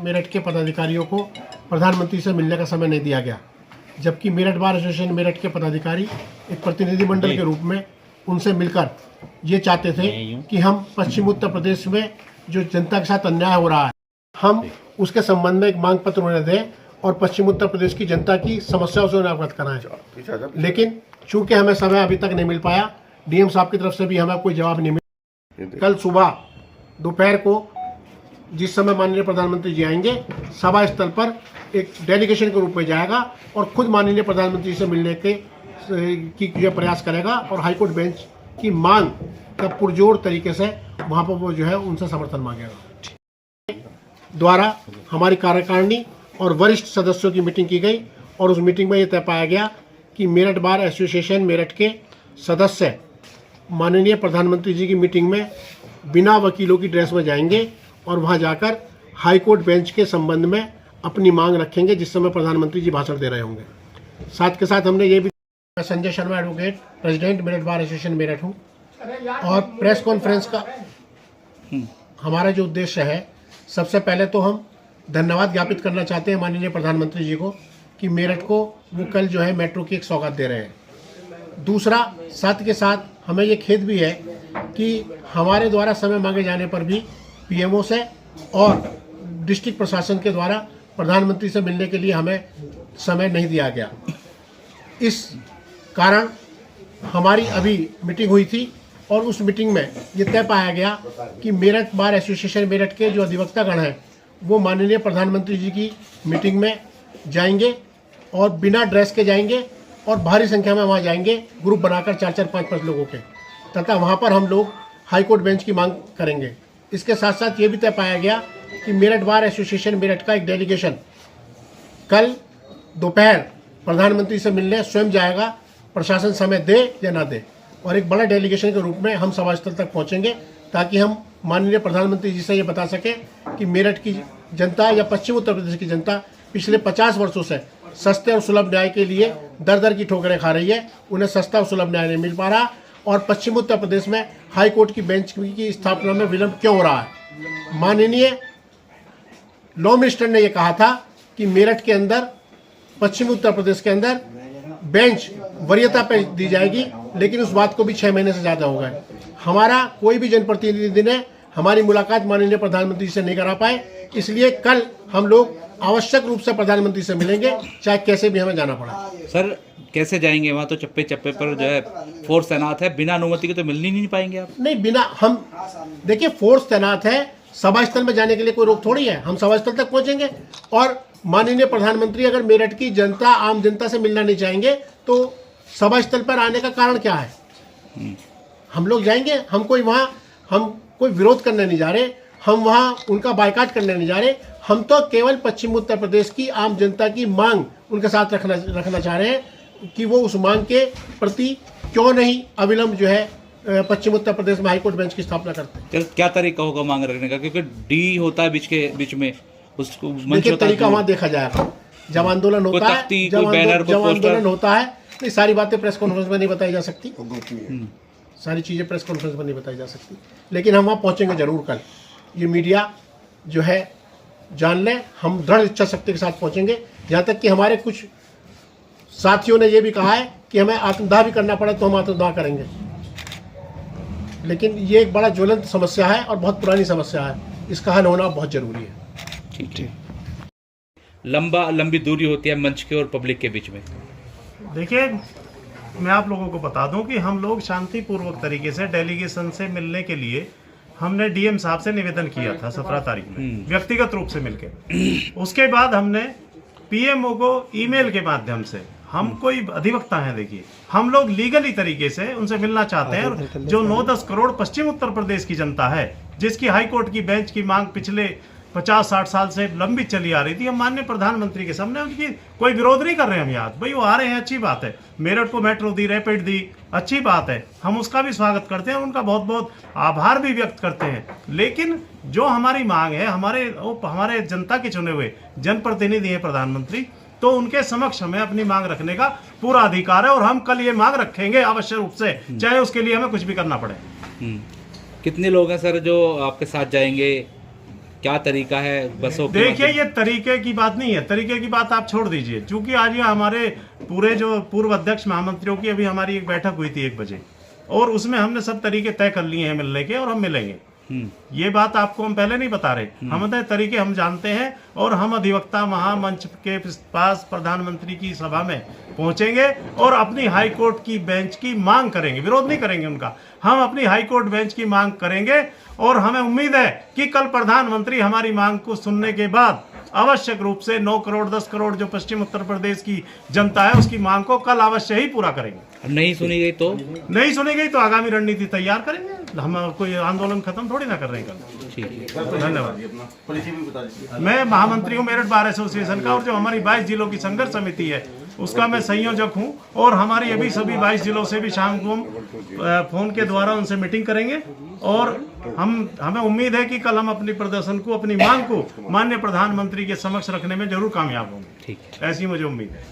मेरठ के पदाधिकारियों को प्रधानमंत्री से मिलने का समय नहीं दिया गया, जबकि मेरठ बार एसोसिएशन मेरठ के पदाधिकारी एक प्रतिनिधिमंडल के रूप में उनसे मिलकर ये चाहते थे कि हम पश्चिम उत्तर प्रदेश में जो जनता के साथ अन्याय हो रहा है, हम उसके संबंध में एक मांग पत्र उन्हें दें और पश्चिम उत्तर प्रदेश की जनता की समस्याओं से उन्हें अवगत कराएं। लेकिन चूंकि हमें समय अभी तक नहीं मिल पाया, डीएम साहब की तरफ से भी हमें कोई जवाब नहीं मिला। कल सुबह दोपहर को जिस समय माननीय प्रधानमंत्री जी आएंगे, सभा स्थल पर एक डेलीगेशन के रूप में जाएगा और खुद माननीय प्रधानमंत्री से मिलने की प्रयास करेगा और हाईकोर्ट बेंच की मांग का पुरजोर तरीके से वहाँ पर वो जो है उनसे समर्थन मांगेगा। द्वारा हमारी कार्यकारिणी और वरिष्ठ सदस्यों की मीटिंग की गई और उस मीटिंग में ये तय पाया गया कि मेरठ बार एसोसिएशन मेरठ के सदस्य माननीय प्रधानमंत्री जी की मीटिंग में बिना वकीलों की ड्रेस में जाएंगे और वहां जाकर हाईकोर्ट बेंच के संबंध में अपनी मांग रखेंगे जिस समय प्रधानमंत्री जी भाषण दे रहे होंगे। साथ के साथ हमने ये भी, Sanjay Sharma advocate, president Meerut bar association Meerut हूँ और प्रेस कॉन्फ्रेंस का हमारा जो उद्देश्य है, सबसे पहले तो हम धन्यवाद ज्ञापित करना चाहते हैं माननीय प्रधानमंत्री जी को कि मेरठ को वो कल जो है मेट्रो की एक सौगात दे रहे हैं। दूसरा, साथ के साथ हमें ये खेद भी है कि हमारे द्वारा समय मांगे जाने पर भी पीएमओ से और डिस्ट्रिक्ट प्रशासन के द्वारा प्रधानमंत्री से मिलने के लिए हमें समय नहीं दिया गया। इस कारण हमारी अभी मीटिंग हुई थी और उस मीटिंग में ये तय पाया गया कि मेरठ बार एसोसिएशन मेरठ के जो अधिवक्तागण हैं वो माननीय प्रधानमंत्री जी की मीटिंग में जाएंगे और बिना ड्रेस के जाएंगे और भारी संख्या में वहाँ जाएंगे, ग्रुप बनाकर 4-4, 5-5 लोगों के, तथा वहाँ पर हम लोग हाईकोर्ट बेंच की मांग करेंगे। इसके साथ साथ ये भी तय पाया गया कि मेरठ बार एसोसिएशन मेरठ का एक डेलीगेशन कल दोपहर प्रधानमंत्री से मिलने स्वयं जाएगा, प्रशासन समय दे या ना दे, और एक बड़ा डेलीगेशन के रूप में हम सभा स्थल तक पहुँचेंगे ताकि हम माननीय प्रधानमंत्री जी से ये बता सकें कि मेरठ की जनता या पश्चिम उत्तर प्रदेश की जनता पिछले 50 वर्षों से सस्ते और सुलभ न्याय के लिए दर दर की ठोकरें खा रही है, उन्हें सस्ता और सुलभ न्याय नहीं मिल पा रहा और पश्चिम उत्तर प्रदेश में हाई कोर्ट की बेंच की स्थापना में विलंब क्यों हो रहा है। माननीय लॉ मिनिस्टर ने यह कहा था कि मेरठ के अंदर, पश्चिम उत्तर प्रदेश के अंदर बेंच वरीयता पर दी जाएगी, लेकिन उस बात को भी 6 महीने से ज़्यादा हो गए। हमारा कोई भी जनप्रतिनिधि ने हमारी मुलाकात माननीय प्रधानमंत्री से नहीं करा पाए, इसलिए कल हम लोग आवश्यक रूप से प्रधानमंत्री से मिलेंगे, चाहे कैसे भी हमें जाना पड़ा। सर कैसे जाएंगे वहाँ? तो चप्पे चप्पे पर जो है फोर्स तैनात है, बिना अनुमति के तो मिल नहीं पाएंगे आप? नहीं, बिना, हम देखिए फोर्स तैनात है, सभा स्थल में जाने के लिए कोई रोक थोड़ी है, हम सभा स्थल तक पहुंचेंगे और माननीय प्रधानमंत्री अगर मेरठ की जनता, आम जनता से मिलना नहीं चाहेंगे तो सभा स्थल पर आने का कारण क्या है? हम लोग जाएंगे, हम कोई विरोध करने नहीं जा रहे, हम वहाँ उनका बायकाट करने नहीं जा रहे, हम तो केवल पश्चिम उत्तर प्रदेश की आम जनता की मांग उनके साथ रखना चाह रहे हैं कि वो उस मांग के प्रति क्यों नहीं अविलंब जो है पश्चिम उत्तर प्रदेश में हाईकोर्ट बेंच की स्थापना करते हैं। क्या तरीका होगा मांग रखने का? क्योंकि डी होता है बीच में, उसको देखिए तरीका वहाँ देखा जाएगा, जब आंदोलन होता है, जब आंदोलन होता है, ये सारी बातें प्रेस कॉन्फ्रेंस में नहीं बताई जा सकती, सारी चीज़ें प्रेस कॉन्फ्रेंस में नहीं बताई जा सकती, लेकिन हम वहाँ पहुँचेंगे जरूर कल। ये मीडिया जो है जान लें, हम दृढ़ इच्छा शक्ति के साथ पहुँचेंगे, यहाँ तक कि हमारे कुछ साथियों ने ये भी कहा है कि हमें आत्मदाह भी करना पड़े तो हम आत्मदाह करेंगे, लेकिन ये एक बड़ा ज्वलंत समस्या है और बहुत पुरानी समस्या है, इसका हल होना बहुत ज़रूरी है। ठीक। लंबी दूरी होती है मंच के और पब्लिक के बीच में। देखिए, मैं आप लोगों को बता दूं कि हम लोग शांतिपूर्वक तरीके से डेलीगेशन से मिलने के लिए हमने डीएम साहब से निवेदन किया था 17 तारीख में, व्यक्तिगत रूप से मिलके। उसके बाद हमने पीएमओ को ईमेल के माध्यम से, हम कोई अधिवक्ता हैं, देखिए हम लोग लीगली तरीके से उनसे मिलना चाहते हैं। जो 9-10 करोड़ पश्चिम उत्तर प्रदेश की जनता है, जिसकी हाईकोर्ट की बेंच की मांग पिछले 50-60 साल से लंबी चली आ रही थी, हम माननीय प्रधानमंत्री के सामने उनकी कोई विरोध नहीं कर रहे हैं। हम याद भाई वो आ रहे हैं, अच्छी बात है, मेरठ को मेट्रो दी, रैपिड दी, अच्छी बात है, हम उसका भी स्वागत करते हैं, उनका बहुत बहुत आभार भी व्यक्त करते हैं। लेकिन जो हमारी मांग है, हमारे जनता के चुने हुए जनप्रतिनिधि हैं प्रधानमंत्री, तो उनके समक्ष हमें अपनी मांग रखने का पूरा अधिकार है और हम कल ये मांग रखेंगे आवश्यक रूप से, चाहे उसके लिए हमें कुछ भी करना पड़े। कितने लोग हैं सर जो आपके साथ जाएंगे? क्या तरीका है बसों के देखिए, माध्यम- ये तरीके की बात नहीं है, तरीके की बात आप छोड़ दीजिए। चूंकि आज ये हमारे पूरे जो पूर्व अध्यक्ष महामंत्रियों की अभी हमारी एक बैठक हुई थी 1 बजे, और उसमें हमने सब तरीके तय कर लिए हैं मिलने के, और हम मिलेंगे। ये बात आपको हम पहले नहीं बता रहे, हम तरीके हम जानते हैं, और हम अधिवक्ता महामंच के पास प्रधानमंत्री की सभा में पहुंचेंगे और अपनी हाई कोर्ट की बेंच की मांग करेंगे। विरोध नहीं करेंगे उनका, हम अपनी हाई कोर्ट बेंच की मांग करेंगे, और हमें उम्मीद है कि कल प्रधानमंत्री हमारी मांग को सुनने के बाद आवश्यक रूप से 9 करोड़ 10 करोड़ जो पश्चिम उत्तर प्रदेश की जनता है उसकी मांग को कल अवश्य ही पूरा करेंगे। अब नहीं सुनी गई तो नहीं सुनी गई तो आगामी रणनीति तैयार करेंगे। हम कोई आंदोलन खत्म थोड़ी ना कर रहे हैं कल। ठीक है। धन्यवाद। मैं महामंत्री हूँ मेरठ बार एसोसिएशन का, और जो हमारी 22 जिलों की संघर्ष समिति है उसका मैं संयोजक हूँ, और हमारी अभी सभी 22 जिलों से भी शाम को हम फोन के द्वारा उनसे मीटिंग करेंगे, और हमें उम्मीद है कि कल हम अपनी प्रदर्शन को, अपनी मांग को माननीय प्रधानमंत्री के समक्ष रखने में जरूर कामयाब होंगे। ठीक है। ऐसी मुझे उम्मीद है।